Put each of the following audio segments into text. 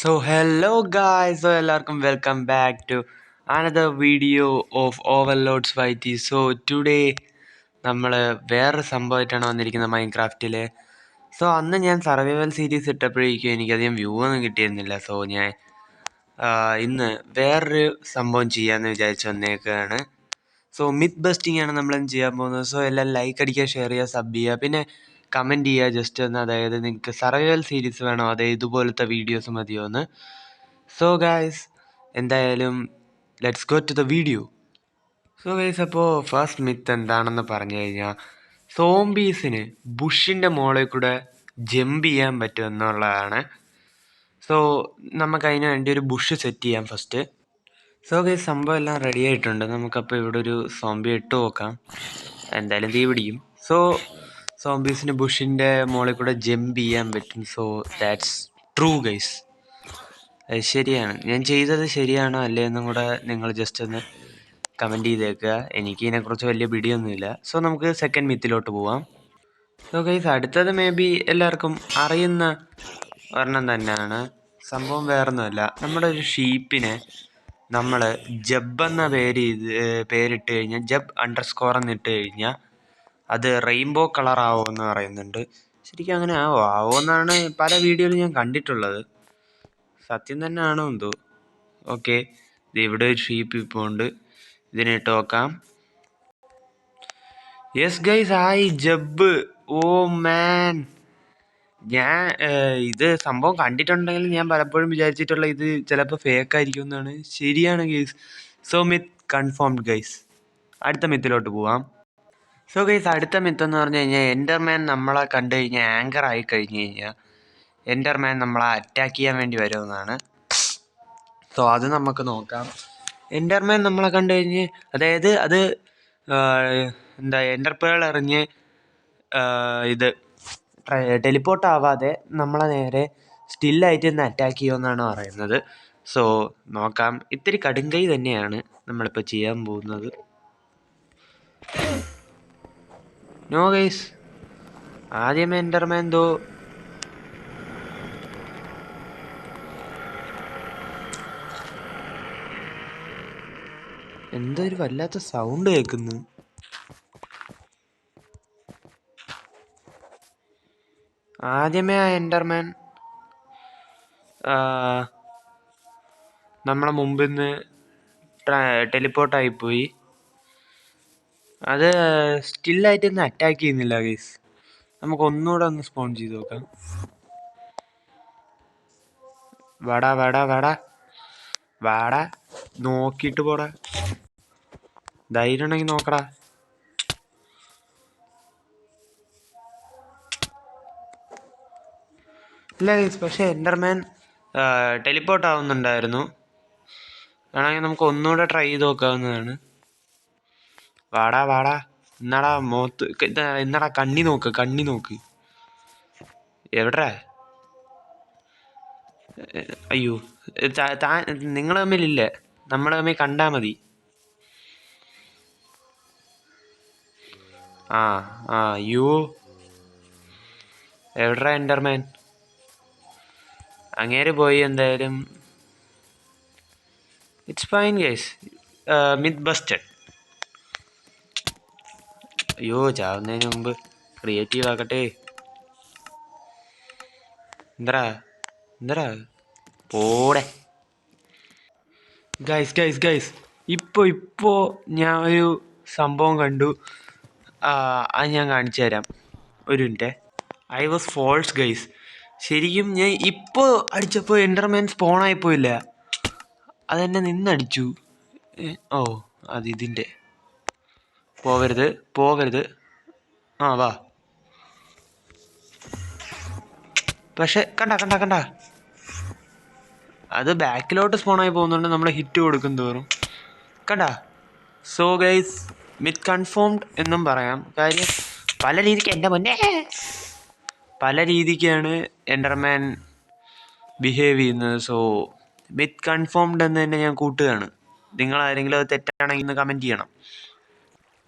So hello guys, so എല്ലാവർക്കും welcome back to another video of Overloads Whitey. So today നമ്മൾ വേറൊരു സംഭവമായിട്ടാണ് വന്നിരിക്കുന്നത് മൈൻക്രാഫ്റ്റിൽ. സോ അന്ന് ഞാൻ സർവൈവൽ സീരീസ് ഇട്ടപ്പോഴേക്കും എനിക്കധികം വ്യൂ ഒന്നും കിട്ടിയിരുന്നില്ല. സോ ഞാൻ ഇന്ന് വേറൊരു സംഭവം ചെയ്യാമെന്ന് വിചാരിച്ച് വന്നേക്കുകയാണ്. സോ മിത്ത് ബസ്റ്റിംഗ് ആണ് നമ്മൾ ചെയ്യാൻ പോകുന്നത്. സോ എല്ലാം ലൈക്ക് അടിക്കുക, ഷെയർ ചെയ്യുക, സബ് ചെയ്യുക, പിന്നെ കമൻറ്റ് ചെയ്യുക ജസ്റ്റ് ഒന്ന്. അതായത് നിങ്ങൾക്ക് സർവൈവൽ സീരീസ് വേണോ, അതേ ഇതുപോലത്തെ വീഡിയോസ് മതിയോ എന്ന്. സോ ഗൈസ്, എന്തായാലും let's go to the video. So guys, അപ്പോൾ ഫസ്റ്റ് മിത്ത് എന്താണെന്ന് പറഞ്ഞു കഴിഞ്ഞാൽ സോംബീസിന് ബുഷിൻ്റെ മുകളിൽ കൂടെ ജമ്പ് ചെയ്യാൻ പറ്റും എന്നുള്ളതാണ്. സോ നമുക്ക് അതിന് വേണ്ടി ഒരു ബുഷ് സെറ്റ് ചെയ്യാം ഫസ്റ്റ്. സോ ഗൈസ്, സംഭവം എല്ലാം റെഡി ആയിട്ടുണ്ട്. നമുക്കപ്പോൾ ഇവിടെ ഒരു സോംബി ഇട്ട് നോക്കാം. എന്തായാലും തീ പിടിക്കും. സോ സോംബീസിന് ബുഷിൻ്റെ മുകളിൽ കൂടെ ജമ്പ് ചെയ്യാൻ പറ്റും. So that's true guys. അത് ശരിയാണ്. ഞാൻ ചെയ്തത് ശരിയാണോ അല്ലേ എന്നും കൂടെ നിങ്ങൾ ജസ്റ്റ് ഒന്ന് കമൻറ്റ് ചെയ്തേക്കുക. എനിക്ക് ഇതിനെക്കുറിച്ച് വലിയ പിടിയൊന്നുമില്ല. സോ നമുക്ക് സെക്കൻഡ് മിത്തിലോട്ട് പോവാം. സോ ഗൈസ്, അടുത്തത് മേ ബി എല്ലാവർക്കും അറിയുന്ന ഒരെണ്ണം തന്നെയാണ്. സംഭവം വേറൊന്നുമല്ല. നമ്മുടെ ഒരു ഷീപ്പിനെ നമ്മൾ ജബ് എന്ന പേരിട്ട് കഴിഞ്ഞാൽ, ജബ് അണ്ടർസ്കോർ എന്നിട്ട് കഴിഞ്ഞാൽ അത് റെയിൻബോ കളർ ആവുമെന്ന് പറയുന്നുണ്ട്. ശരിക്കും അങ്ങനെ ആവുമെന്നാണ് പല വീഡിയോയിലും ഞാൻ കണ്ടിട്ടുള്ളത്. സത്യം തന്നെ ആണോ എന്തോ. ഓക്കെ, ഇവിടെ ഒരു ഷീപ്പ് ഇപ്പോൾ ഉണ്ട്. ഇതിനിട്ട് നോക്കാം. യെസ് ഗൈസ്, ആയി ജബ്. ഓ മാൻ, ഞാൻ ഇത് സംഭവം കണ്ടിട്ടുണ്ടെങ്കിൽ ഞാൻ പലപ്പോഴും വിചാരിച്ചിട്ടുള്ള ഇത് ചിലപ്പോൾ ഫേക്ക് ആയിരിക്കും എന്നാണ്. ശരിയാണ് guys. So myth confirmed guys. അടുത്ത മിത്തിലോട്ട് പോവാം. സോ ഗൈസ്, അടുത്ത മിത്ത് എന്ന് പറഞ്ഞു കഴിഞ്ഞാൽ എൻഡർമാൻ നമ്മളെ കണ്ടു കഴിഞ്ഞാൽ ആങ്കർ ആയി കഴിഞ്ഞ് കഴിഞ്ഞാൽ എൻഡർമാൻ നമ്മളെ അറ്റാക്ക് ചെയ്യാൻ വേണ്ടി വരുമെന്നാണ്. സോ അത് നമുക്ക് നോക്കാം. എൻഡർമാൻ നമ്മളെ കണ്ടു കഴിഞ്ഞ്, അതായത് അത് എന്താ എൻഡർപേൾ എറിഞ്ഞ് ഇത് ടെലിപ്പോർട്ട് ആവാതെ നമ്മളെ നേരെ സ്റ്റില്ലായിട്ട് ഇന്ന് അറ്റാക്ക് ചെയ്യുമെന്നാണ് പറയുന്നത്. സോ നോക്കാം. ഇത്തിരി കടുങ്കൈ തന്നെയാണ് നമ്മളിപ്പോൾ ചെയ്യാൻ പോകുന്നത്. നോ ഗൈസ്, ആദ്യം എൻഡർമാൻ എന്തോ ഒരു വല്ലാത്ത സൗണ്ട് കേൾക്കുന്നു. ആദ്യമേ ആ എൻഡർമാൻ നമ്മളെ മുമ്പിൽ നിന്ന് ടെലിപ്പോർട്ടായിപ്പോയി. അത് സ്റ്റില്ലായിട്ട് ഇന്ന് അറ്റാക്ക് ചെയ്യുന്നില്ല ഗൈസ്. നമുക്ക് ഒന്നുകൂടെ ഒന്ന് സ്പോൺ ചെയ്ത് നോക്കാം. വാടാ വാടാ വാടാ വാടാ, നോക്കിയിട്ട് പോടാ. ധൈര്യം ഉണ്ടെങ്കിൽ നോക്കടാ. ഇല്ല ഗൈസ്, പക്ഷേ എൻഡർമാൻ ടെലിപ്പോർട്ട് ആവുന്നുണ്ടായിരുന്നു. വേണമെങ്കിൽ നമുക്ക് ഒന്നുകൂടെ ട്രൈ ചെയ്ത് നോക്കാവുന്നതാണ്. വാടാ വാടാ, എന്നാടാ മോത്ത്, എന്നാടാ കണ്ണി നോക്ക്. എവിടാ? അയ്യോ, നിങ്ങൾ തമ്മിലില്ലേ, നമ്മൾ തമ്മിൽ കണ്ടാൽ മതി. അയ്യോ, എവിടാ എൻഡർമാൻ? അങ്ങേര് പോയി. എന്തായാലും it's fine guys. Myth busted. അയ്യോ, ചാവുന്നതിന് മുമ്പ് ക്രിയേറ്റീവ് ആക്കട്ടെ. എന്തരാ പോടെ. ഗൈസ്, ഇപ്പോൾ ഞാൻ ഒരു സംഭവം കണ്ടു. അത് ഞാൻ കാണിച്ചു തരാം. ഒരു minute. I was false guys. ശരിക്കും ഞാൻ ഇപ്പോൾ അടിച്ചപ്പോൾ എൻഡർമാൻ സ്പോണായിപ്പോയില്ല, അതെന്നെ നിന്നടിച്ചു. ഇതിൻ്റെ പോകരുത്. വാ. പക്ഷെ കണ്ട അത് ബാക്കിലോട്ട് സ്പോണായി പോകുന്നുണ്ട് നമ്മൾ ഹിറ്റ് കൊടുക്കും തോറും. കണ്ട. സോ ഗൈസ്, മിത്ത് കൺഫേംഡ് എന്നും പറയാം. കാര്യം പല രീതിക്ക്, എൻ്റെ മുന്നേ പല രീതിക്കാണ് എൻഡർമാൻ ബിഹേവ് ചെയ്യുന്നത്. സോ മിത്ത് കൺഫേംഡ് എന്ന് തന്നെ ഞാൻ കൂട്ടുകയാണ്. നിങ്ങളാരെങ്കിലും അത് തെറ്റാണെങ്കിൽ ഒന്ന് കമൻറ്റ് ചെയ്യണം.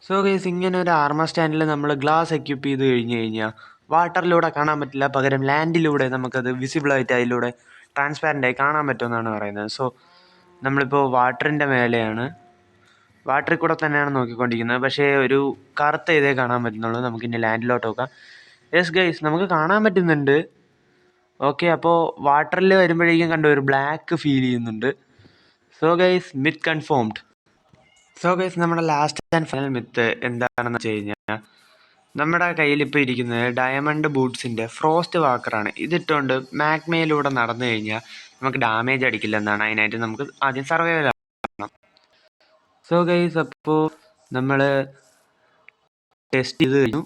സോ ഗൈസ്, ഇങ്ങനെ ഒരു ആർമർ സ്റ്റാൻഡിൽ നമ്മൾ ഗ്ലാസ് എക്യൂപ്പ് ചെയ്ത് കഴിഞ്ഞ് കഴിഞ്ഞാൽ വാട്ടറിലൂടെ കാണാൻ പറ്റില്ല, പകരം ലാൻഡിലൂടെ നമുക്കത് വിസിബിളായിട്ട് അതിലൂടെ ട്രാൻസ്പാരൻ്റായി കാണാൻ പറ്റുമെന്നാണ് പറയുന്നത്. സോ നമ്മളിപ്പോൾ വാട്ടറിൻ്റെ മേലെയാണ്, വാട്ടറിൽ കൂടെ തന്നെയാണ് നോക്കിക്കൊണ്ടിരിക്കുന്നത്. പക്ഷേ ഒരു കറുത്ത ഇതേ കാണാൻ പറ്റുന്നുള്ളൂ. നമുക്കിനി ലാൻഡിലോട്ട് നോക്കാം. യെസ് ഗൈസ്, നമുക്ക് കാണാൻ പറ്റുന്നുണ്ട്. ഓക്കെ, അപ്പോൾ വാട്ടറിൽ വരുമ്പോഴേക്കും കണ്ട ഒരു ബ്ലാക്ക് ഫീൽ ചെയ്യുന്നുണ്ട്. So guys, myth confirmed. So guys, നമ്മുടെ ലാസ്റ്റ് ആൻഡ് ഫൈനൽ മിത്ത് എന്താണെന്ന് വെച്ച് കഴിഞ്ഞാൽ, നമ്മുടെ കയ്യിൽ ഇപ്പോൾ ഇരിക്കുന്നത് ഡയമണ്ട് ബൂട്ട്സിൻ്റെ ഫ്രോസ്റ്റ് വാക്കറാണ്. ഇതിട്ടുകൊണ്ട് മാഗ്മയിലൂടെ നടന്നു കഴിഞ്ഞാൽ നമുക്ക് ഡാമേജ് അടിക്കില്ലെന്നാണ്. അതിനായിട്ട് നമുക്ക് ആദ്യം സർവൈവൽ ആക്കണം. സോ ഗൈസ്, അപ്പോൾ നമ്മൾ ടെസ്റ്റ് ചെയ്ത് കഴിഞ്ഞു.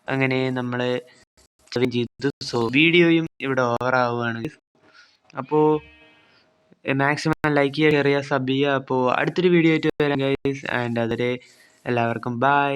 അങ്ങനെ നമ്മൾ ചെയ്തു. സോ വീഡിയോയും ഇവിടെ ഓവർ ആവുകയാണ്. അപ്പോൾ മാക്സിമം ലൈക്ക് ചെയ്യുക, ഷെയർ ചെയ്യുക, സബ് ചെയ്യുക. അപ്പോൾ അടുത്തൊരു വീഡിയോ ആയിട്ട് വരാം ഗൈസ്. ആൻഡ് അതുവരെ എല്ലാവർക്കും ബൈ.